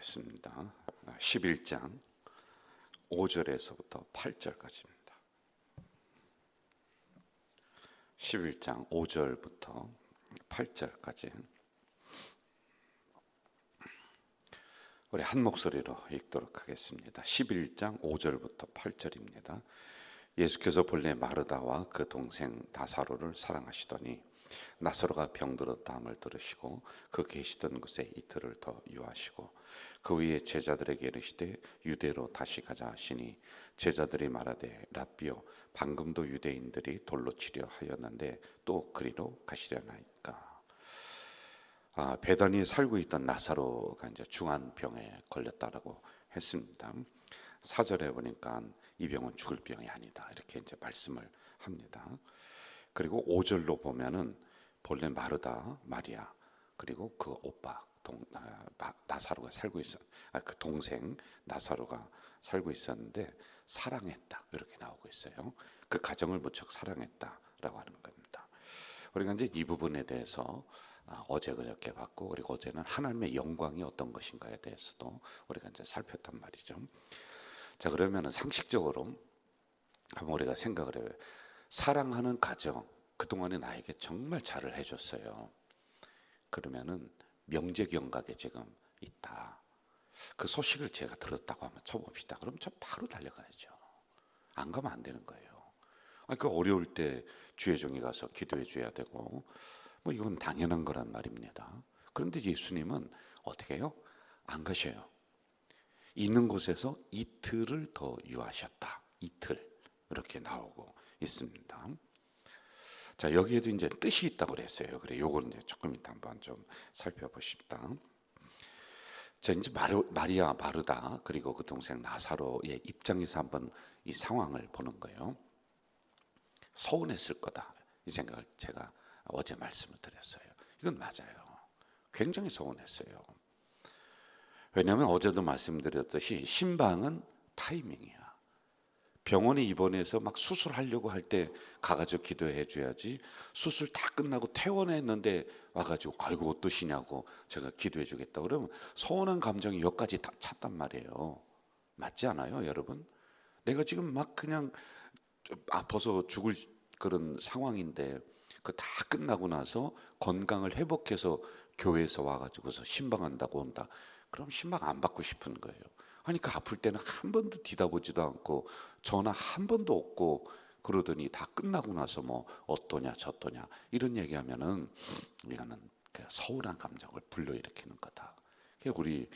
하겠습니다. 11장 5절에서부터 8절까지입니다. 11장 5절부터 8절까지 우리 한 목소리로 읽도록 하겠습니다. 11장 5절부터 8절입니다. 예수께서 본래 마르다와 그 동생 나사로를 사랑하시더니 나사로가 병들었다함을 들으시고 그 계시던 곳에 이틀을 더 유하시고 그 위에 제자들에게 이르시되 유대로 다시 가자 하시니 제자들이 말하되 라삐요 방금도 유대인들이 돌로 치려 하였는데 또 그리로 가시려나이까. 베다니에 살고 있던 나사로가 이제 중한 병에 걸렸다라고 했습니다. 4절에 보니까 이 병은 죽을 병이 아니다 이렇게 이제 말씀을 합니다. 그리고 5절로 보면은 본래 마르다 마리아 그리고 그 오빠 나사로가 살고 있었 그 동생 나사로가 살고 있었는데 사랑했다 이렇게 나오고 있어요. 그 가정을 무척 사랑했다라고 하는 겁니다. 우리가 이제 이 부분에 대해서 어제 그저께 봤고 그리고 어제는 하나님의 영광이 어떤 것인가에 대해서도 우리가 이제 살폈단 말이죠. 자, 그러면은 상식적으로 한번 우리가 생각을 해요. 사랑하는 가정, 그동안에 나에게 정말 잘을 해줬어요. 그러면은 명제경각에 지금 있다. 그 소식을 제가 들었다고 한번 쳐봅시다. 그럼 저 바로 달려가야죠. 안 가면 안 되는 거예요. 그 어려울 때 주의 종이 가서 기도해 줘야 되고 뭐 이건 당연한 거란 말입니다. 그런데 예수님은 어떻게 해요? 안 가셔요. 있는 곳에서 이틀을 더 유하셨다. 이틀 이렇게 나오고 있습니다. 자, 여기에도 이제 뜻이 있다고 그랬어요. 그래, 요걸 이제 조금 이따 한번 좀 살펴보십시다. 자, 이제 마리아 마르다 그리고 그 동생 나사로의 입장에서 한번 이 상황을 보는 거예요. 서운했을 거다 이 생각을 제가 어제 말씀을 드렸어요. 이건 맞아요. 굉장히 서운했어요. 왜냐하면 어제도 말씀드렸듯이 신방은 타이밍이야. 병원에 입원해서 막 수술하려고 할 때 가가지고 기도해 줘야지. 수술 다 끝나고 퇴원했는데 와가지고 아이고 어떠시냐고 제가 기도해 주겠다 그러면 서운한 감정이 여기까지 다 찼단 말이에요. 맞지 않아요, 여러분? 내가 지금 막 그냥 아파서 죽을 그런 상황인데 그 다 끝나고 나서 건강을 회복해서 교회에서 와가지고서 신방한다고 온다. 그럼 신방 안 받고 싶은 거예요. 아니 그 아플 때는 한 번도 뒤다보지도 않고 전화 한 번도 없고 그러더니 다 끝나고 나서 뭐 어떠냐 저떠냐 이런 얘기하면은 이거는 서운한 감정을 불러일으키는 거다. 우리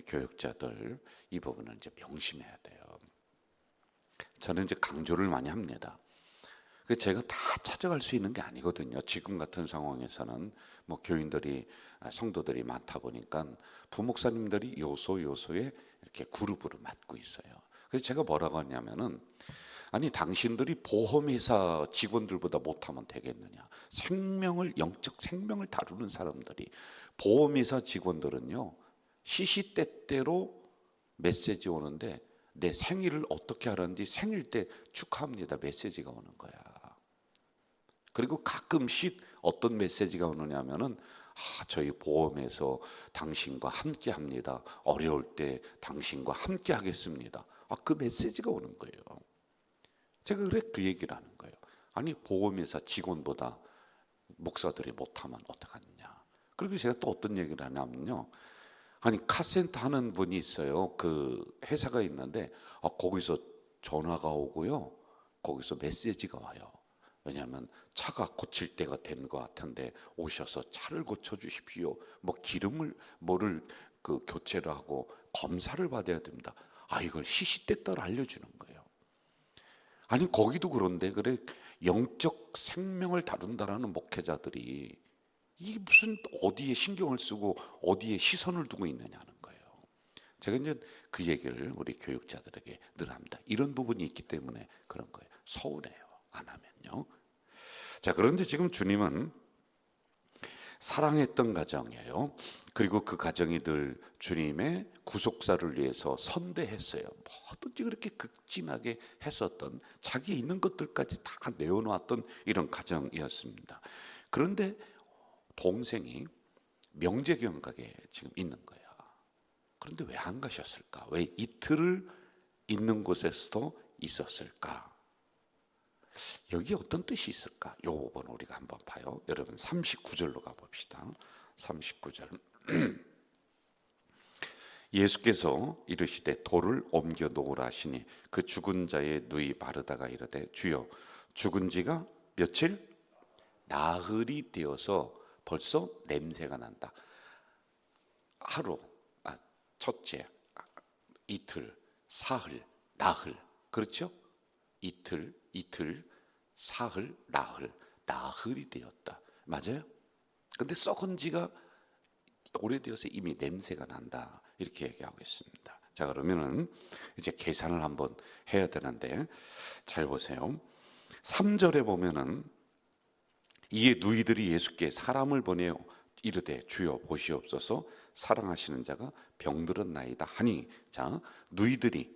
교육자들 이 부분을 이제 명심해야 돼요. 저는 이제 강조를 많이 합니다. 제가 다 찾아갈 수 있는 게 아니거든요. 지금 같은 상황에서는 뭐 교인들이 성도들이 많다 보니까 부목사님들이 요소에 이렇게 그룹으로 맡고 있어요. 그래서 제가 뭐라고 하냐면은 아니 당신들이 보험회사 직원들보다 못하면 되겠느냐. 영적 생명을 다루는 사람들이 보험회사 직원들은요 시시때때로 메시지 오는데 내 생일을 어떻게 하는지 생일 때 축하합니다 메시지가 오는 거야. 그리고 가끔씩 어떤 메시지가 오느냐 하면은 저희 보험에서 당신과 함께 합니다. 어려울 때 당신과 함께 하겠습니다. 그 메시지가 오는 거예요. 제가 그 얘기를 하는 거예요. 아니 보험회사 직원보다 목사들이 못하면 어떡하느냐. 그리고 제가 또 어떤 얘기를 하냐면요. 아니 카센터 하는 분이 있어요. 그 회사가 있는데 거기서 전화가 오고요. 거기서 메시지가 와요. 왜냐하면 차가 고칠 때가 된 것 같은데 오셔서 차를 고쳐 주십시오. 뭐 기름을 뭐를 그 교체를 하고 검사를 받아야 됩니다. 이걸 시시때때로 알려주는 거예요. 아니 거기도 그런데 그래 영적 생명을 다룬다라는 목회자들이 이게 무슨 어디에 신경을 쓰고 어디에 시선을 두고 있느냐는 거예요. 제가 이제 그 얘기를 우리 교육자들에게 늘 합니다. 이런 부분이 있기 때문에 그런 거예요. 서운해요. 안 하면요. 자, 그런데 지금 주님은 사랑했던 가정이에요. 그리고 그 가정이 늘 주님의 구속사를 위해서 선대했어요. 뭐든지 그렇게 극진하게 했었던 자기 있는 것들까지 다 내어놓았던 이런 가정이었습니다. 그런데 동생이 명제경각에 지금 있는 거야. 그런데 왜 안 가셨을까? 왜 이틀을 있는 곳에서도 있었을까? 여기 어떤 뜻이 있을까? 이 부분 우리가 한번 봐요. 여러분 39절로 가봅시다. 39절. 예수께서 이르시되 돌을 옮겨 놓으라 하시니 그 죽은 자의 누이 바르다가 이르되 주여 죽은 지가 며칠? 나흘이 되어서 벌써 냄새가 난다. 하루, 첫째, 이틀, 사흘, 나흘. 그렇죠? 이틀, 사흘, 나흘이 되었다. 맞아요? 근데 썩은 지가 오래되어서 이미 냄새가 난다. 이렇게 얘기하고 있습니다. 자, 그러면은 이제 계산을 한번 해야 되는데 잘 보세요. 3절에 보면은 이에 누이들이 예수께 사람을 보내어 이르되 주여 보시옵소서 사랑하시는 자가 병들었나이다 하니, 자, 누이들이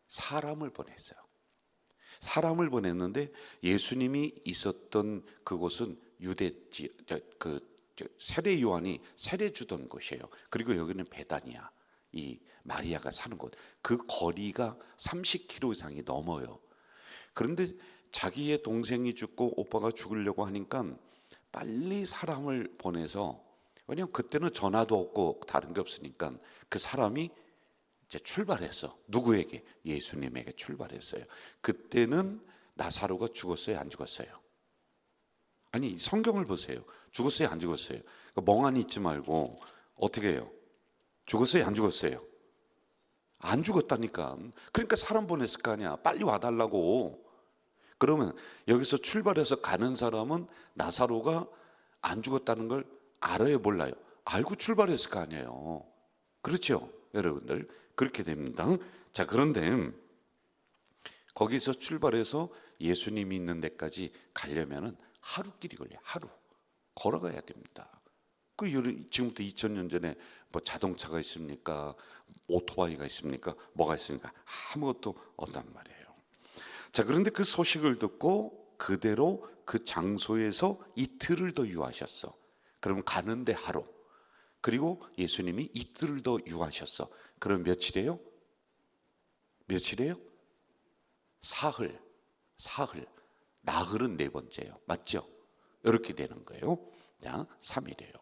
사람을 보냈어요. 사람을 보냈는데 예수님이 있었던 그곳은 유대지, 세례 요한이 세례 주던 곳이에요. 그리고 여기는 베다니아, 이 마리아가 사는 곳. 그 거리가 30km 이상이 넘어요. 그런데 자기의 동생이 죽고 오빠가 죽으려고 하니까 빨리 사람을 보내서, 왜냐하면 그때는 전화도 없고 다른 게 없으니까 그 사람이 이제 출발했어. 누구에게? 예수님에게 출발했어요. 그때는 나사로가 죽었어요, 안 죽었어요? 아니, 성경을 보세요. 죽었어요, 안 죽었어요? 그러니까 멍하니 있지 말고 어떻게 해요? 죽었어요, 안 죽었어요? 안 죽었다니까. 그러니까 사람 보냈을 거 아니야. 빨리 와달라고. 그러면 여기서 출발해서 가는 사람은 나사로가 안 죽었다는 걸 알아요, 몰라요? 알고 출발했을 거 아니에요. 그렇죠, 여러분들? 그렇게 됩니다. 자, 그런데 거기서 출발해서 예수님이 있는 데까지 가려면은 하루길이 걸려요. 하루 걸어가야 됩니다. 그 지금부터 2000년 전에 뭐 자동차가 있습니까? 오토바이가 있습니까? 뭐가 있습니까? 아무것도 없단 말이에요. 자, 그런데 그 소식을 듣고 그대로 그 장소에서 이틀을 더 유하셨어. 그럼 가는데 하루. 그리고 예수님이 이틀을 더 유하셨어. 그럼 며칠이에요? 며칠이에요? 사흘. 나흘은 네 번째예요. 맞죠? 이렇게 되는 거예요. 자, 3일이에요.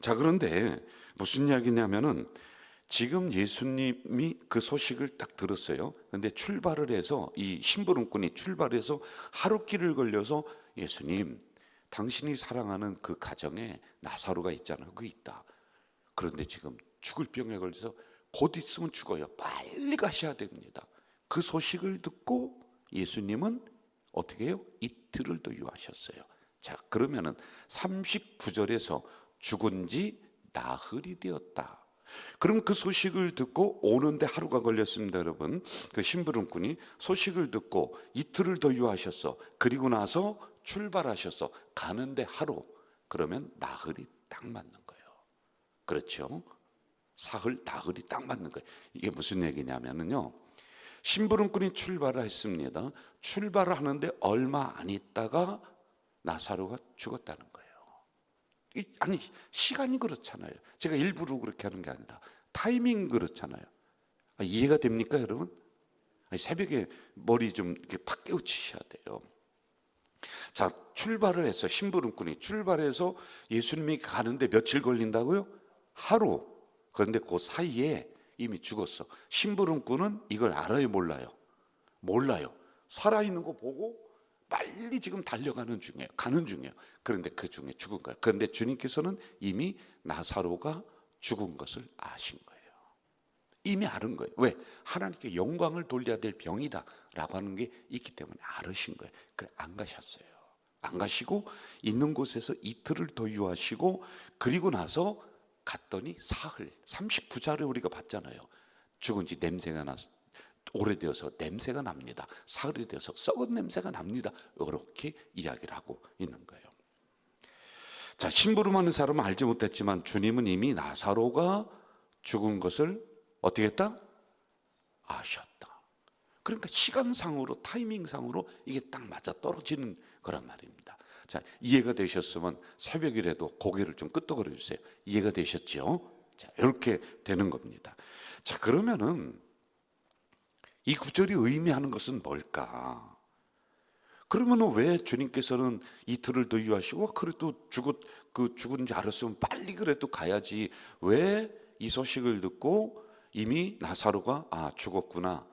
자, 그런데 무슨 이야기냐면은 지금 예수님이 그 소식을 딱 들었어요. 근데 출발을 해서 이 심부름꾼이 출발해서 하루길을 걸려서 예수님, 당신이 사랑하는 그 가정에 나사로가 있잖아요. 그 있다. 그런데 지금 죽을 병에 걸려서 곧 있으면 죽어요. 빨리 가셔야 됩니다. 그 소식을 듣고 예수님은 어떻게 해요? 이틀을 더 유하셨어요. 자, 그러면은 39절에서 죽은 지 나흘이 되었다. 그럼 그 소식을 듣고 오는데 하루가 걸렸습니다, 여러분. 그 심부름꾼이 소식을 듣고 이틀을 더 유하셨어. 그리고 나서 출발하셨어. 가는데 하루. 그러면 나흘이 딱 맞는 거예요. 그렇죠? 사흘, 나흘이 딱 맞는 거예요. 이게 무슨 얘기냐면요. 심부름꾼이 출발을 했습니다. 출발을 하는데 얼마 안 있다가 나사로가 죽었다는 거예요. 아니, 시간이 그렇잖아요. 제가 일부러 그렇게 하는 게 아니라 타이밍 그렇잖아요. 이해가 됩니까, 여러분? 새벽에 머리 좀 이렇게 팍 깨우치셔야 돼요. 자, 출발을 해서 심부름꾼이 출발해서 예수님이 가는데 며칠 걸린다고요? 하루. 그런데 그 사이에 이미 죽었어. 심부름꾼은 이걸 알아요, 몰라요? 몰라요. 살아있는 거 보고 빨리 지금 달려가는 중이에요. 가는 중이에요. 그런데 그 중에 죽은 거예요. 그런데 주님께서는 이미 나사로가 죽은 것을 아신 거예요. 이미 아는 거예요. 왜? 하나님께 영광을 돌려야 될 병이다 라고 하는 게 있기 때문에 알으신 거예요. 그래, 안 가셨어요. 안 가시고 있는 곳에서 이틀을 더 유하시고, 그리고 나서 갔더니 사흘, 39절에 우리가 봤잖아요. 죽은 지 냄새가 나서 오래되어서 냄새가 납니다. 사흘이 되어서 썩은 냄새가 납니다. 이렇게 이야기를 하고 있는 거예요. 자, 심부름하는 사람은 알지 못했지만 주님은 이미 나사로가 죽은 것을 어떻게 했다? 아셨다. 그러니까 시간상으로, 타이밍상으로 이게 딱 맞아 떨어지는 거란 말입니다. 자, 이해가 되셨으면 새벽이라도 고개를 좀 끄덕거려 주세요. 이해가 되셨죠? 자, 이렇게 되는 겁니다. 자, 그러면은 이 구절이 의미하는 것은 뭘까? 그러면은 왜 주님께서는 이틀을 더 유하시고 그래도 죽은 줄 알았으면 빨리 그래도 가야지, 왜 이 소식을 듣고 이미 나사로가 죽었구나,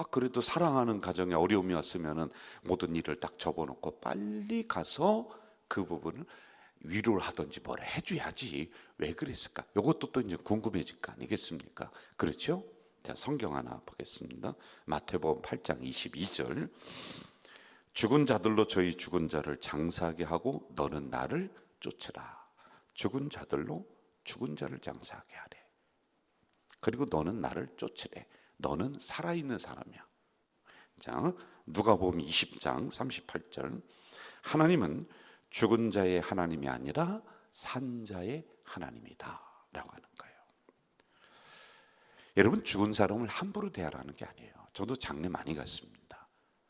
그래도 사랑하는 가정에 어려움이 왔으면은 모든 일을 딱 접어놓고 빨리 가서 그 부분을 위로를 하든지 뭘 해줘야지, 왜 그랬을까? 이것도 또 이제 궁금해질 거 아니겠습니까? 그렇죠? 자, 성경 하나 보겠습니다. 마태복음 8장 22절. 죽은 자들로 저희 죽은 자를 장사하게 하고 너는 나를 쫓으라. 죽은 자들로 죽은 자를 장사하게 하래. 그리고 너는 나를 쫓으래. 너는 살아있는 사람이야. 자, 누가복음 20장 38절. 하나님은 죽은 자의 하나님이 아니라 산 자의 하나님이다 라고 하는 거예요. 여러분, 죽은 사람을 함부로 대하라는 게 아니에요. 저도 장례 많이 갔습니다.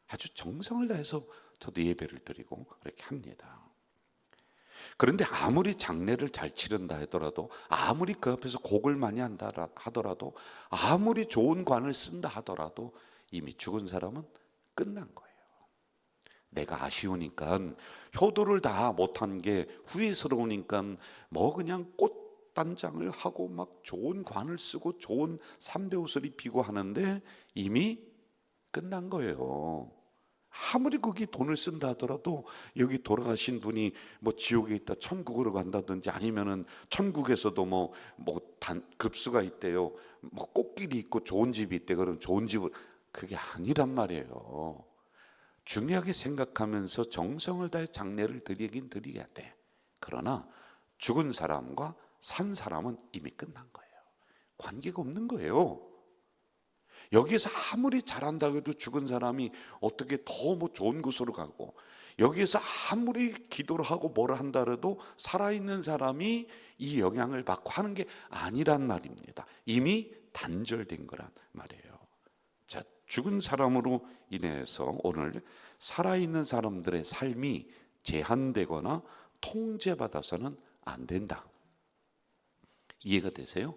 아주 정성을 다해서 저도 예배를 드리고 그렇게 합니다. 그런데 아무리 장례를 잘 치른다 하더라도, 아무리 그 앞에서 곡을 많이 한다 하더라도, 아무리 좋은 관을 쓴다 하더라도 이미 죽은 사람은 끝난 거예요. 내가 아쉬우니까, 효도를 다 못한 게 후회스러우니까 뭐 그냥 꽃단장을 하고 막 좋은 관을 쓰고 좋은 삼배옷을 입히고 하는데 이미 끝난 거예요. 아무리 거기 돈을 쓴다 하더라도 여기 돌아가신 분이 뭐 지옥에 있다 천국으로 간다든지, 아니면은 천국에서도 뭐 급수가 있대요, 뭐 꽃길이 있고 좋은 집이 있대, 그럼 좋은 집을, 그게 아니란 말이에요. 중요하게 생각하면서 정성을 다해 장례를 드리긴 드려야 돼. 그러나 죽은 사람과 산 사람은 이미 끝난 거예요. 관계가 없는 거예요. 여기에서 아무리 잘한다고 해도 죽은 사람이 어떻게 더 뭐 좋은 곳으로 가고, 여기에서 아무리 기도를 하고 뭐를 한다 해도 살아있는 사람이 이 영향을 받고 하는 게 아니란 말입니다. 이미 단절된 거란 말이에요. 자, 죽은 사람으로 인해서 오늘 살아있는 사람들의 삶이 제한되거나 통제받아서는 안 된다. 이해가 되세요?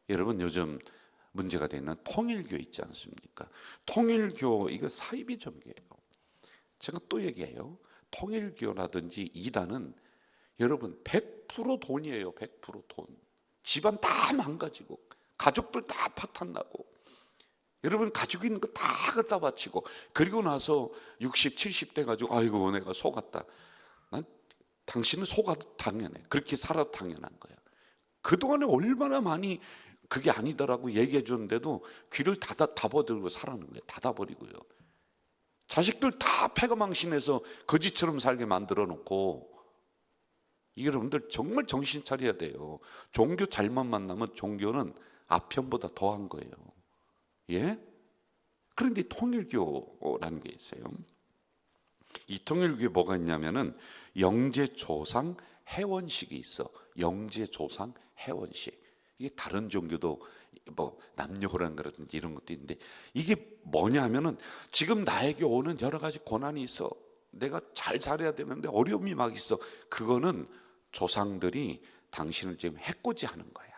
여러분, 요즘 문제가 되는 통일교 있지 않습니까? 통일교, 이거 사이비 종교예요. 제가 또 얘기해요. 통일교라든지 이단은 여러분 100% 돈이에요. 100% 돈. 집안 다 망가지고 가족들 다 파탄나고, 여러분 가지고 있는 거 다 갖다 바치고, 그리고 나서 60, 70대 가지고 아이고 내가 속았다. 난 당신은 속아도 당연해. 그렇게 살아도 당연한 거야. 그동안에 얼마나 많이 그게 아니다라고 얘기해 줬는데도 귀를 닫아버리고 살아는 거예요. 닫아버리고요. 자식들 다 패거망신해서 거지처럼 살게 만들어 놓고, 여러분들 정말 정신 차려야 돼요. 종교 잘못 만나면 종교는 아편보다 더한 거예요. 예? 그런데 통일교라는 게 있어요. 이 통일교에 뭐가 있냐면은 영재조상 해원식이 있어. 영재조상 해원식. 이게 다른 종교도 뭐 남녀호랑이라든지 이런 것도 있는데, 이게 뭐냐면은 지금 나에게 오는 여러 가지 고난이 있어. 내가 잘 살아야 되는데 어려움이 막 있어. 그거는 조상들이 당신을 지금 해코지하는 거야.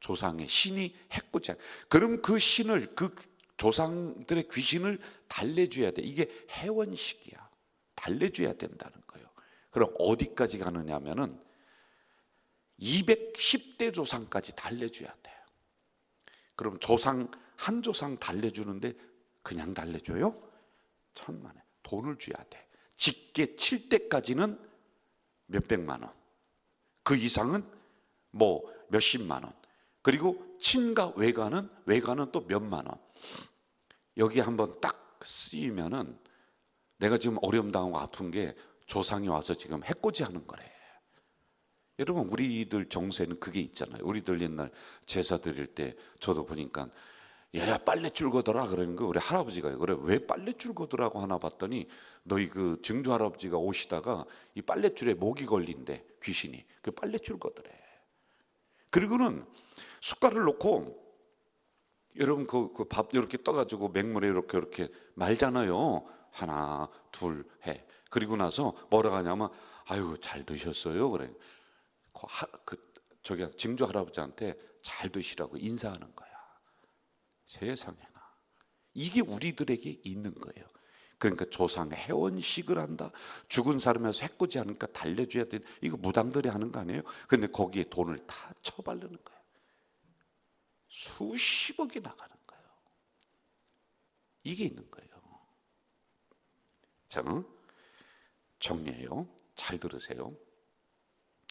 조상의 신이 해코지. 그럼 그 신을, 그 조상들의 귀신을 달래줘야 돼. 이게 해원식이야. 달래줘야 된다는 거예요. 그럼 어디까지 가느냐면은 210대 조상까지 달래줘야 돼요. 그럼 조상 한 조상 달래주는데 그냥 달래줘요? 천만에 돈을 줘야 돼. 직계 7대까지는 몇백만 원, 그 이상은 뭐 몇십만 원, 그리고 친가 외가는 또 몇만 원. 여기 한번 딱 쓰이면은 내가 지금 어려움 당하고 아픈 게 조상이 와서 지금 해코지 하는 거래. 여러분, 우리들 정서에는 그게 있잖아요. 우리들 옛날 제사 드릴 때 저도 보니까 야야 빨랫줄 거더라 그러는 거 우리 할아버지가. 그래, 왜 빨랫줄 거더라고 하나 봤더니 너희 그 증조 할아버지가 오시다가 이 빨랫줄에 목이 걸린대, 귀신이. 그 빨랫줄 거더래. 그리고는 숟갈을 놓고 여러분 그 밥 이렇게 떠가지고 맹물에 이렇게 말잖아요. 하나 둘 해. 그리고 나서 뭐라 하냐면 아유 잘 드셨어요 그래. 그 저기 증조 할아버지한테 잘 드시라고 인사하는 거야. 세상에나. 이게 우리들에게 있는 거예요. 그러니까 조상 회원식을 한다. 죽은 사람에서 해코지 하니까 달래줘야 돼. 이거 무당들이 하는 거 아니에요? 근데 거기에 돈을 다 쳐바르는 거예요. 수십억이 나가는 거예요. 이게 있는 거예요. 자, 정리해요. 잘 들으세요.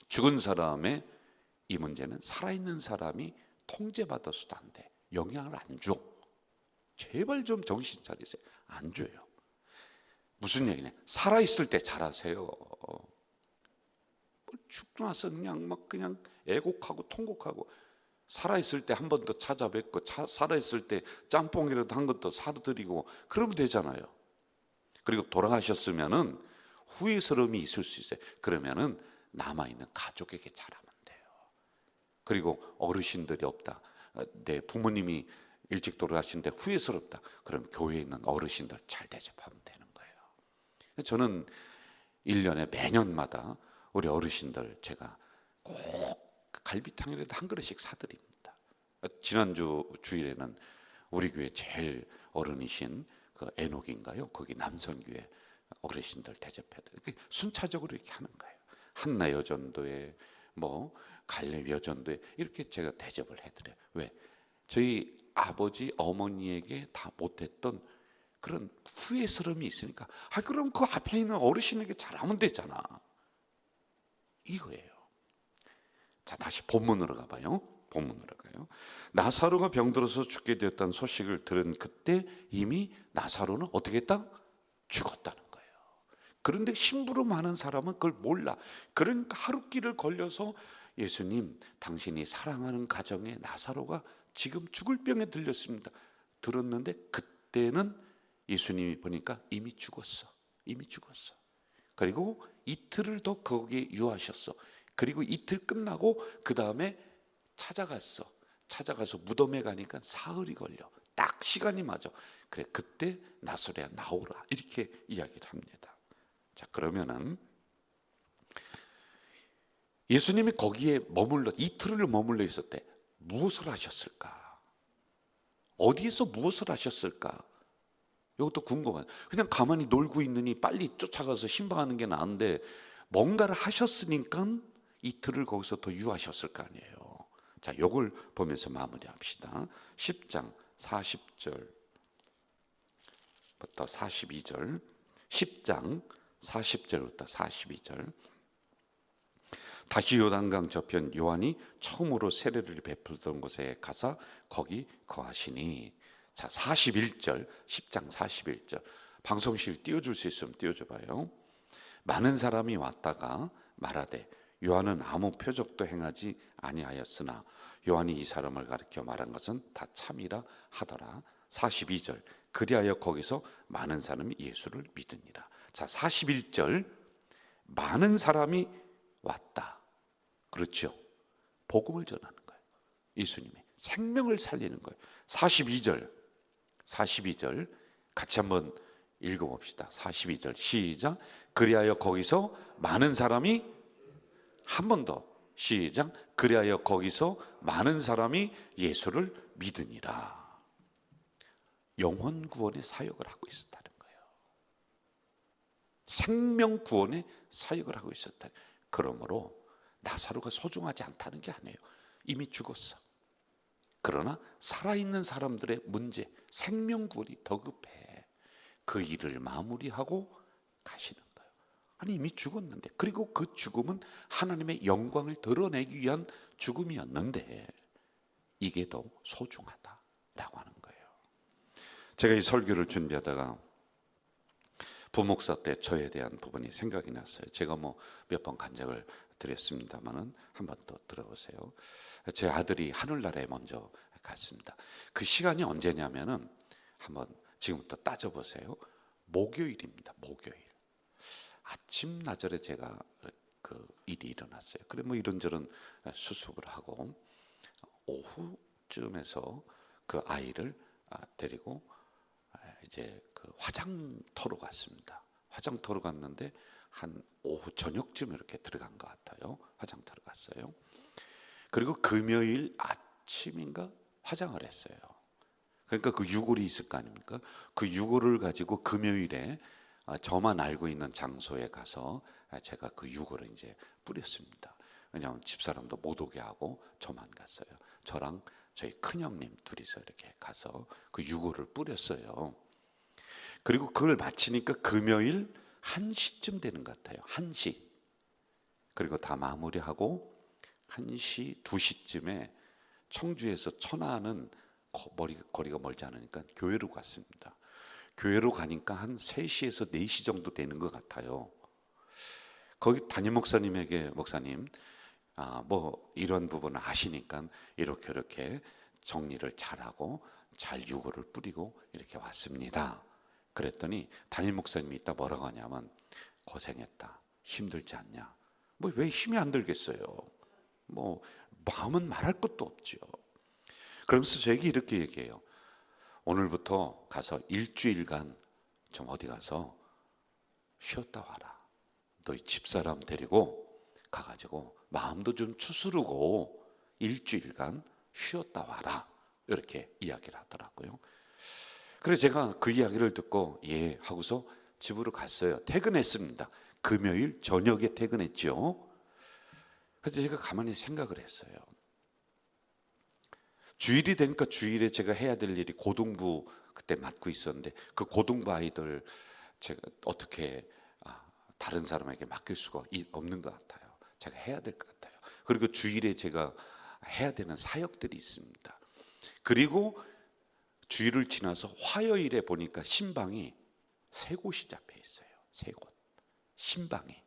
죽은 사람의 이 문제는 살아있는 사람이 통제받아서도 안 돼. 영향을 안 줘. 제발 좀 정신 차리세요. 안 줘요. 무슨 얘기냐? 살아있을 때 잘하세요. 죽고 나서 그냥 애곡하고 통곡하고, 살아있을 때 한 번 더 찾아뵙고, 살아있을 때 짬뽕이라도 한 것 더 사드리고 그러면 되잖아요. 그리고 돌아가셨으면은 후회스러움이 있을 수 있어요. 그러면은 남아있는 가족에게 잘하면 돼요. 그리고 어르신들이 없다, 내 부모님이 일찍 돌아가신데 후회스럽다, 그럼 교회에 있는 어르신들 잘 대접하면 되는 거예요. 저는 1년에 매년마다 우리 어르신들 제가 꼭 갈비탕이라도 한 그릇씩 사드립니다. 지난주 주일에는 우리 교회 제일 어른이신 그 애녹인가요? 거기 남성교회 어르신들 대접해야 돼. 순차적으로 이렇게 하는 거예요. 한나 여전도에 뭐 갈렙 여전도에 이렇게 제가 대접을 해드려요. 왜? 저희 아버지 어머니에게 다 못했던 그런 후회스러움이 있으니까, 그럼 그 앞에 있는 어르신에게 잘하면 되잖아, 이거예요. 자, 다시 본문으로 가봐요. 본문으로 가요. 나사로가 병들어서 죽게 되었다는 소식을 들은 그때 이미 나사로는 어떻게 했다? 죽었다는 거예요. 그런데 심부름 많은 사람은 그걸 몰라. 그러니까 하루길을 걸려서 예수님, 당신이 사랑하는 가정에 나사로가 지금 죽을 병에 들렸습니다. 들었는데 그때는 예수님이 보니까 이미 죽었어. 이미 죽었어. 그리고 이틀을 더 거기에 유하셨어. 그리고 이틀 끝나고 그 다음에 찾아가서 무덤에 가니까 사흘이 걸려. 딱 시간이 맞아. 그래, 그때 나사로야 나오라, 이렇게 이야기를 합니다. 자, 그러면은 예수님이 거기에 이틀을 머물러 있었대. 무엇을 하셨을까? 어디에서 무엇을 하셨을까? 이것도 궁금해요. 그냥 가만히 놀고 있느니 빨리 쫓아가서 신방하는 게 나은데 뭔가를 하셨으니까 이틀을 거기서 더 유하셨을 거 아니에요. 자, 요걸 보면서 마무리합시다. 10장 40절부터 42절. 10장 40절부터 42절. 다시 요단강 저편 요한이 처음으로 세례를 베풀던 곳에 가서 거기 거하시니. 자, 41절, 10장 41절. 방송실 띄워줄 수 있으면 띄워줘 봐요. 많은 사람이 왔다가 말하되 요한은 아무 표적도 행하지 아니하였으나 요한이 이 사람을 가리켜 말한 것은 다 참이라 하더라. 42절. 그리하여 거기서 많은 사람이 예수를 믿으니라. 자, 41절. 많은 사람이 왔다. 그렇죠. 복음을 전하는 거예요. 예수님의 생명을 살리는 거예요. 42절 같이 한번 읽어봅시다. 42절 시작. 그리하여 거기서 많은 사람이, 한 번 더 시작. 그리하여 거기서 많은 사람이 예수를 믿으니라. 영혼 구원의 사역을 하고 있었다는 거예요. 생명 구원의 사역을 하고 있었다. 그러므로 나사로가 소중하지 않다는 게 아니에요. 이미 죽었어. 그러나 살아있는 사람들의 문제, 생명 구원이 더 급해. 그 일을 마무리하고 가시는 거예요. 아니, 이미 죽었는데, 그리고 그 죽음은 하나님의 영광을 드러내기 위한 죽음이었는데 이게 더 소중하다라고 하는 거예요. 제가 이 설교를 준비하다가 부목사 때 저에 대한 부분이 생각이 났어요. 제가 몇 번 간증을 드렸습니다만은 한 번 더 들어보세요. 제 아들이 하늘나라에 먼저 갔습니다. 그 시간이 언제냐면은 한번 지금부터 따져보세요. 목요일입니다. 목요일. 아침 나절에 제가 그 일이 일어났어요. 그래 이런저런 수습을 하고 오후쯤에서 그 아이를 데리고 이제 그 화장터로 갔습니다. 화장터로 갔는데 한 오후 저녁쯤 이렇게 들어간 것 같아요. 화장터로 갔어요. 그리고 금요일 아침인가 화장을 했어요. 그러니까 그 유골이 있을 거 아닙니까? 그 유골을 가지고 금요일에 저만 알고 있는 장소에 가서 제가 그 유골을 이제 뿌렸습니다. 왜냐하면 집사람도 못 오게 하고 저만 갔어요. 저랑 저희 큰형님 둘이서 이렇게 가서 그 유골을 뿌렸어요. 그리고 그걸 마치니까 금요일 1시쯤 되는 것 같아요. 1시. 그리고 다 마무리하고 1시, 2시쯤에 청주에서 천안은 거리가 멀지 않으니까 교회로 갔습니다. 교회로 가니까 한 3시에서 4시 정도 되는 것 같아요. 거기 담임 목사님에게 목사님 뭐 이런 부분을 아시니까 이렇게 정리를 잘하고 잘 유골을 뿌리고 이렇게 왔습니다. 그랬더니 담임 목사님이 이따 뭐라고 하냐면 고생했다. 힘들지 않냐. 뭐 왜 힘이 안 들겠어요. 뭐 마음은 말할 것도 없죠. 그러면서 저에게 이렇게 얘기해요. 오늘부터 가서 일주일간 좀 어디 가서 쉬었다 와라. 너희 집사람 데리고 가가지고 마음도 좀 추스르고 일주일간 쉬었다 와라. 이렇게 이야기를 하더라고요. 그래서 제가 그 이야기를 듣고 예 하고서 집으로 갔어요. 퇴근했습니다. 금요일 저녁에 퇴근했죠. 그래서 제가 가만히 생각을 했어요. 주일이 되니까 주일에 제가 해야 될 일이 고등부 그때 맡고 있었는데 그 고등부 아이들 제가 어떻게 다른 사람에게 맡길 수가 없는 것 같아요. 제가 해야 될 것 같아요. 그리고 주일에 제가 해야 되는 사역들이 있습니다. 그리고 주일을 지나서 화요일에 보니까 신방이 3곳이 잡혀 있어요. 3곳. 신방이.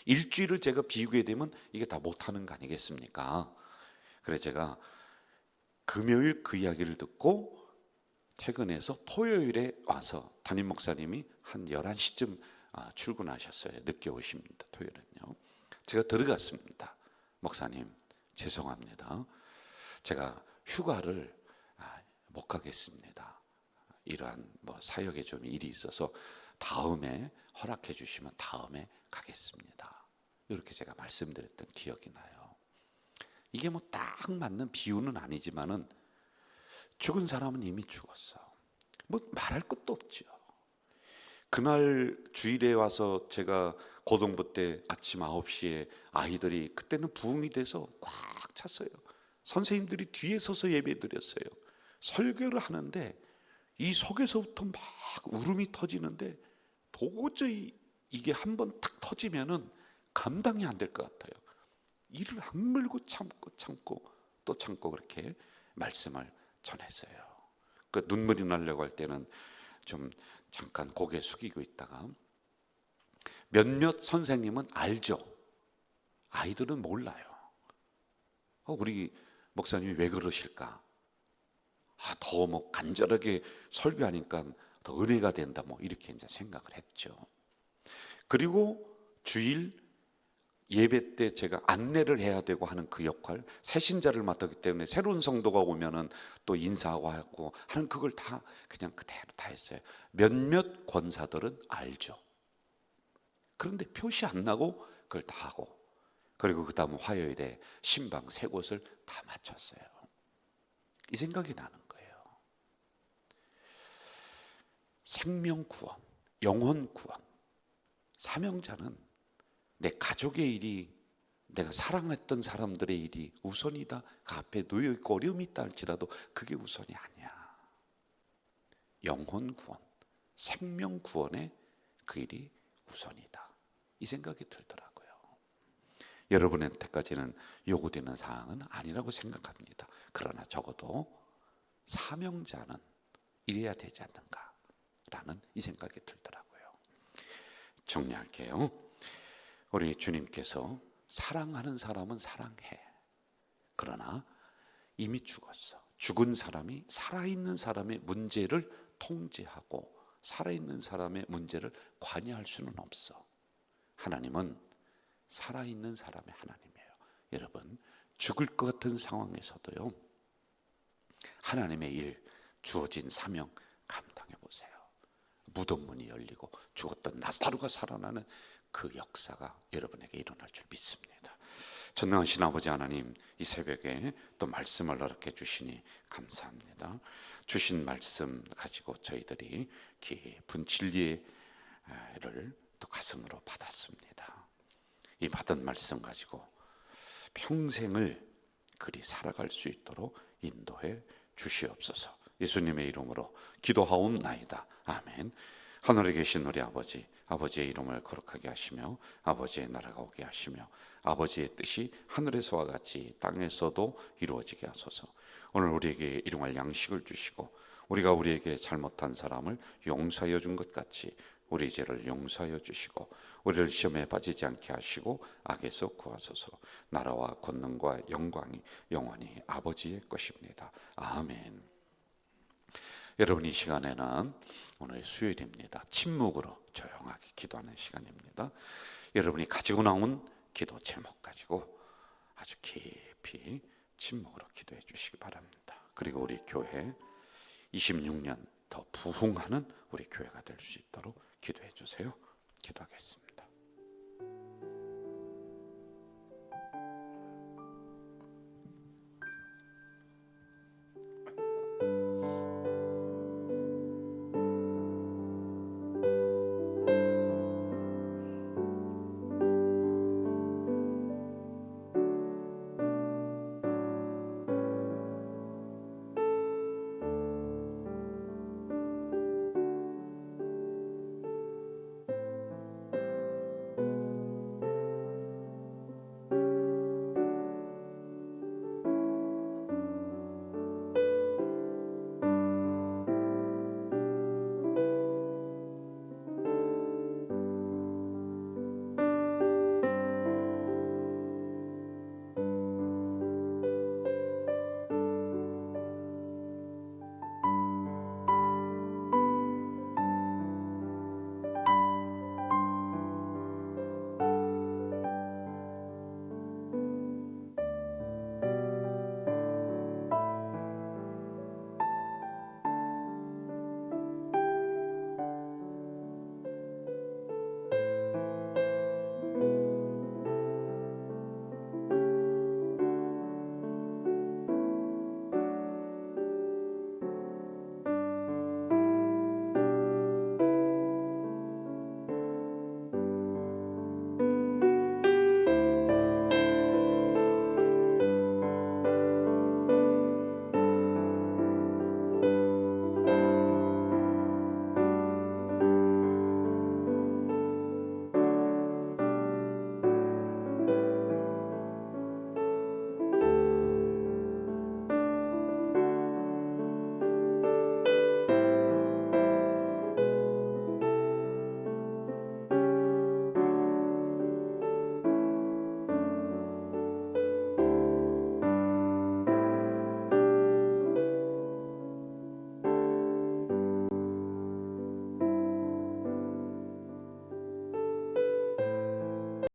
일주일을 제가 비우게 되면 이게 다 못하는 거 아니겠습니까? 그래서 제가 금요일 그 이야기를 듣고 퇴근해서 토요일에 와서 담임 목사님이 한 11시쯤 출근하셨어요. 늦게 오십니다. 토요일은요. 제가 들어갔습니다. 목사님 죄송합니다. 제가 휴가를 못 가겠습니다. 이러한 뭐 사역에 좀 일이 있어서 다음에 허락해 주시면 다음에 가겠습니다. 이렇게 제가 말씀드렸던 기억이 나요. 이게 뭐 딱 맞는 비유는 아니지만은 죽은 사람은 이미 죽었어. 뭐 말할 것도 없죠. 그날 주일에 와서 제가 고등부 때 아침 9시에 아이들이 그때는 부흥이 돼서 꽉 찼어요. 선생님들이 뒤에 서서 예배 드렸어요. 설교를 하는데 이 속에서부터 막 울음이 터지는데 도저히 이게 한번 탁 터지면은 감당이 안 될 것 같아요. 이를 악물고 참고 또 참고 그렇게 말씀을 전했어요. 그 눈물이 나려고 할 때는 좀 잠깐 고개 숙이고 있다가 몇몇 선생님은 알죠. 아이들은 몰라요. 우리 목사님이 왜 그러실까? 더 뭐 간절하게 설교하니까 더 은혜가 된다 뭐 이렇게 이제 생각을 했죠. 그리고 주일 예배 때 제가 안내를 해야 되고 하는 그 역할, 새신자를 맡았기 때문에 새로운 성도가 오면은 또 인사하고 하고 하는 그걸 다 그냥 그대로 다 했어요. 몇몇 권사들은 알죠. 그런데 표시 안 나고 그걸 다 하고 그리고 그 다음 화요일에 신방 3곳을 다 마쳤어요. 이 생각이 나는 거예요. 생명 구원, 영혼 구원, 사명자는 내 가족의 일이 내가 사랑했던 사람들의 일이 우선이다. 그 앞에 놓여있고 어려움이 있다 할지라도 그게 우선이 아니야. 영혼 구원, 생명 구원의 그 일이 우선이다. 이 생각이 들더라고요. 여러분한테까지는 요구되는 사항은 아니라고 생각합니다. 그러나 적어도 사명자는 이래야 되지 않는가 라는 이 생각이 들더라고요. 정리할게요. 우리 주님께서 사랑하는 사람은 사랑해. 그러나 이미 죽었어. 죽은 사람이 살아있는 사람의 문제를 통제하고 살아있는 사람의 문제를 관여할 수는 없어. 하나님은 살아있는 사람의 하나님이에요. 여러분 죽을 것 같은 상황에서도요 하나님의 일, 주어진 사명 감당해 보세요. 무덤 문이 열리고 죽었던 나사로가 살아나는 그 역사가 여러분에게 일어날 줄 믿습니다. 전능하신 아버지 하나님, 이 새벽에 또 말씀을 허락해 주시니 감사합니다. 주신 말씀 가지고 저희들이 깊은 진리를 또 가슴으로 받았습니다. 이 받은 말씀 가지고 평생을 그리 살아갈 수 있도록 인도해 주시옵소서. 예수님의 이름으로 기도하옵나이다. 아멘. 하늘에 계신 우리 아버지, 아버지의 이름을 거룩하게 하시며 아버지의 나라가 오게 하시며 아버지의 뜻이 하늘에서와 같이 땅에서도 이루어지게 하소서. 오늘 우리에게 일용할 양식을 주시고 우리가 우리에게 잘못한 사람을 용서하여 준 것 같이 우리 죄를 용서하여 주시고 우리를 시험에 빠지지 않게 하시고 악에서 구하소서. 나라와 권능과 영광이 영원히 아버지의 것입니다. 아멘. 여러분, 이 시간에는 오늘 수요일입니다. 침묵으로 조용하게 기도하는 시간입니다. 여러분이 가지고 나온 기도 제목 가지고 아주 깊이 침묵으로 기도해 주시기 바랍니다. 그리고 우리 교회 26년 더 부흥하는 우리 교회가 될 수 있도록 기도해 주세요. 기도하겠습니다.